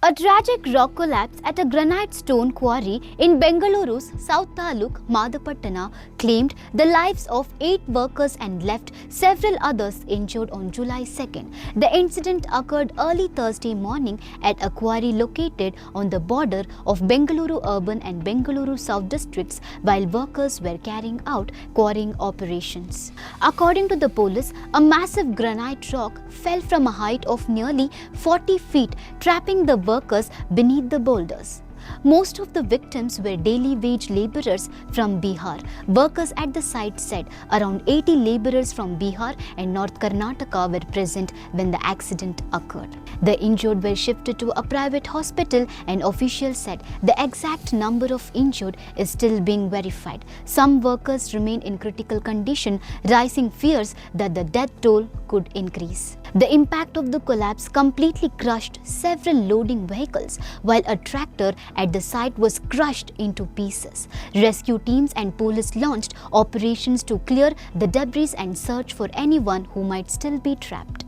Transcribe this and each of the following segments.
A tragic rock collapse at a granite stone quarry in Bengaluru's South Taluk, Madapattana, claimed the lives of 8 workers and left several others injured on July 2nd. The incident occurred early Thursday morning at a quarry located on the border of Bengaluru Urban and Bengaluru South districts while workers were carrying out quarrying operations. According to the police, a massive granite rock fell from a height of nearly 40 feet, trapping the workers beneath the boulders. Most of the victims were daily wage laborers from Bihar. Workers at the site said around 80 laborers from Bihar and North Karnataka were present when the accident occurred. The injured were shifted to a private hospital and officials said the exact number of injured is still being verified. Some workers remain in critical condition, raising fears that the death toll could increase. The impact of the collapse completely crushed several loading vehicles, while a tractor at the site was crushed into pieces. Rescue teams and police launched operations to clear the debris and search for anyone who might still be trapped.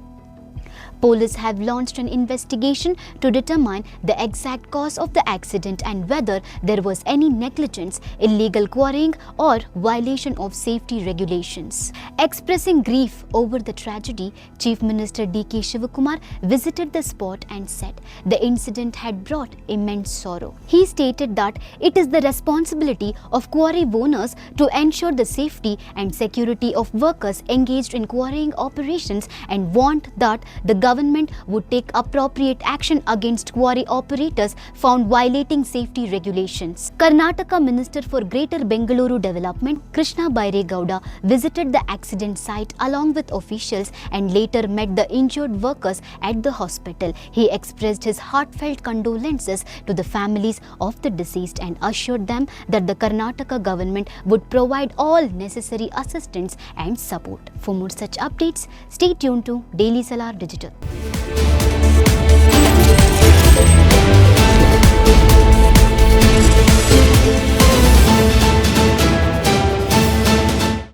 Police have launched an investigation to determine the exact cause of the accident and whether there was any negligence, illegal quarrying, or violation of safety regulations. Expressing grief over the tragedy, Chief Minister D.K. Shivakumar visited the spot and said the incident had brought immense sorrow. He stated that it is the responsibility of quarry owners to ensure the safety and security of workers engaged in quarrying operations and warned that the government would take appropriate action against quarry operators found violating safety regulations. Karnataka Minister for Greater Bengaluru Development, Krishna Byre Gowda, visited the accident site along with officials and later met the injured workers at the hospital. He expressed his heartfelt condolences to the families of the deceased and assured them that the Karnataka Government would provide all necessary assistance and support. For more such updates, stay tuned to Daily Salar Digital.